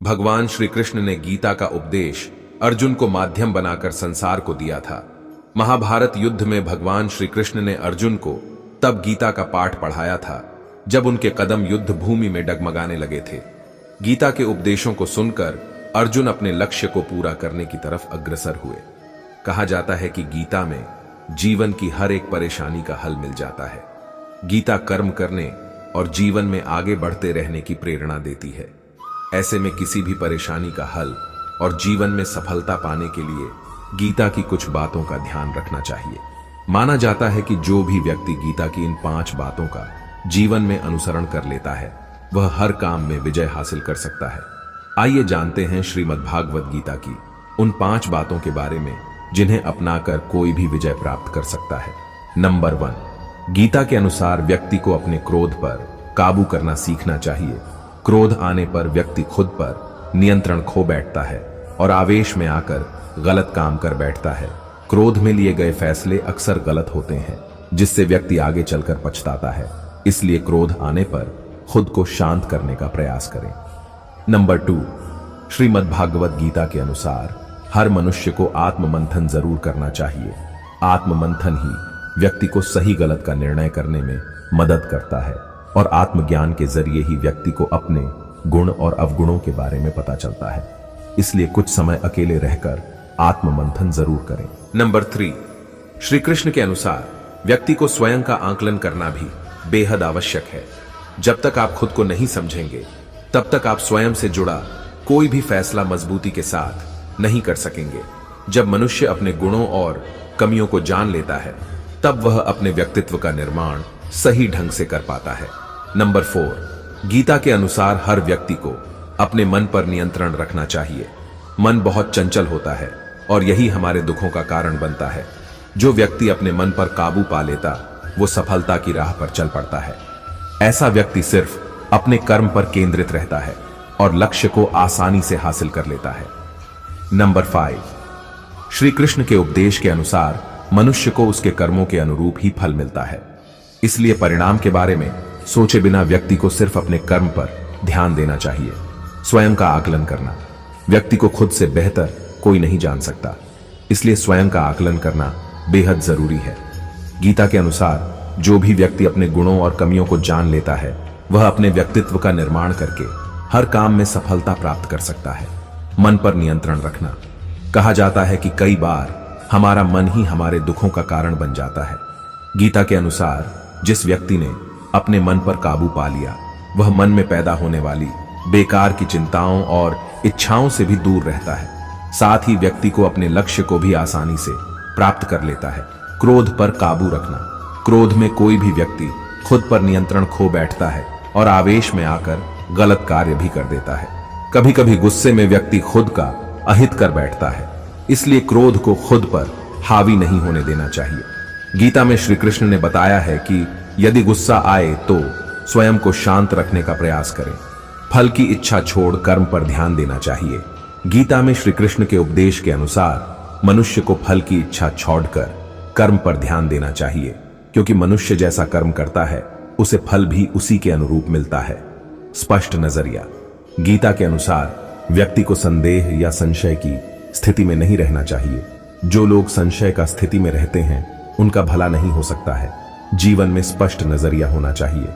भगवान श्री कृष्ण ने गीता का उपदेश अर्जुन को माध्यम बनाकर संसार को दिया था। महाभारत युद्ध में भगवान श्री कृष्ण ने अर्जुन को तब गीता का पाठ पढ़ाया था जब उनके कदम युद्ध भूमि में डगमगाने लगे थे। गीता के उपदेशों को सुनकर अर्जुन अपने लक्ष्य को पूरा करने की तरफ अग्रसर हुए। कहा जाता है कि गीता में जीवन की हर एक परेशानी का हल मिल जाता है। गीता कर्म करने और जीवन में आगे बढ़ते रहने की प्रेरणा देती है। ऐसे में किसी भी परेशानी का हल और जीवन में सफलता पाने के लिए गीता की कुछ बातों का ध्यान रखना चाहिए। माना जाता है कि जो भी व्यक्ति गीता की इन 5 बातों का जीवन में अनुसरण कर लेता है वह हर काम में विजय हासिल कर सकता है। आइए जानते हैं श्रीमद्भागवत गीता की उन 5 बातों के बारे में जिन्हें अपनाकर कोई भी विजय प्राप्त कर सकता है। नंबर 1, गीता के अनुसार व्यक्ति को अपने क्रोध पर काबू करना सीखना चाहिए। क्रोध आने पर व्यक्ति खुद पर नियंत्रण खो बैठता है और आवेश में आकर गलत काम कर बैठता है। क्रोध में लिए गए फैसले अक्सर गलत होते हैं जिससे व्यक्ति आगे चलकर पछताता है। इसलिए क्रोध आने पर खुद को शांत करने का प्रयास करें। नंबर 2, श्रीमद्भागवत गीता के अनुसार हर मनुष्य को आत्ममंथन जरूर करना चाहिए। आत्ममंथन ही व्यक्ति को सही गलत का निर्णय करने में मदद करता है और आत्मज्ञान के जरिए ही व्यक्ति को अपने गुण और अवगुणों के बारे में पता चलता है। इसलिए कुछ समय अकेले रहकर आत्ममंथन जरूर करें। नंबर 3, श्री कृष्ण के अनुसार व्यक्ति को स्वयं का आकलन करना भी बेहद आवश्यक है। जब तक आप खुद को नहीं समझेंगे तब तक आप स्वयं से जुड़ा कोई भी फैसला मजबूती के साथ नहीं कर सकेंगे। जब मनुष्य अपने गुणों और कमियों को जान लेता है तब वह अपने व्यक्तित्व का निर्माण सही ढंग से कर पाता है। नंबर 4, गीता के अनुसार हर व्यक्ति को अपने मन पर नियंत्रण रखना चाहिए। मन बहुत चंचल होता है और यही हमारे दुखों का कारण बनता है। जो व्यक्ति अपने मन पर काबू पा लेता वो सफलता की राह पर चल पड़ता है। ऐसा व्यक्ति सिर्फ अपने कर्म पर केंद्रित रहता है और लक्ष्य को आसानी से हासिल कर लेता है। नंबर 5, श्री कृष्ण के उपदेश के अनुसार मनुष्य को उसके कर्मों के अनुरूप ही फल मिलता है। इसलिए परिणाम के बारे में सोचे बिना व्यक्ति को सिर्फ अपने कर्म पर ध्यान देना चाहिए। स्वयं का आकलन करना, व्यक्ति को खुद से बेहतर कोई नहीं जान सकता, इसलिए स्वयं का आकलन करना बेहद जरूरी है। गीता के अनुसार जो भी व्यक्ति अपने गुणों और कमियों को जान लेता है वह अपने व्यक्तित्व का निर्माण करके हर काम में सफलता प्राप्त कर सकता है। मन पर नियंत्रण रखना, कहा जाता है कि कई बार हमारा मन ही हमारे दुखों का कारण बन जाता है। गीता के अनुसार जिस व्यक्ति ने अपने मन पर काबू पा लिया वह मन में पैदा होने वाली बेकार की चिंताओं और इच्छाओं से भी दूर रहता है। साथ ही व्यक्ति को अपने लक्ष्य को भी आसानी से प्राप्त कर लेता है। क्रोध पर काबू रखना, क्रोध में कोई भी व्यक्ति खुद पर नियंत्रण खो बैठता है और आवेश में आकर गलत कार्य भी कर देता है। कभी कभी गुस्से में व्यक्ति खुद का अहित कर बैठता है, इसलिए क्रोध को खुद पर हावी नहीं होने देना चाहिए। गीता में श्री कृष्ण ने बताया है कि यदि गुस्सा आए तो स्वयं को शांत रखने का प्रयास करें। फल की इच्छा छोड़ कर्म पर ध्यान देना चाहिए। गीता में श्री कृष्ण के उपदेश के अनुसार मनुष्य को फल की इच्छा छोड़कर कर्म पर ध्यान देना चाहिए, क्योंकि मनुष्य जैसा कर्म करता है उसे फल भी उसी के अनुरूप मिलता है। स्पष्ट नजरिया, गीता के अनुसार व्यक्ति को संदेह या संशय की स्थिति में नहीं रहना चाहिए। जो लोग संशय का स्थिति में रहते हैं उनका भला नहीं हो सकता है। जीवन में स्पष्ट नजरिया होना चाहिए।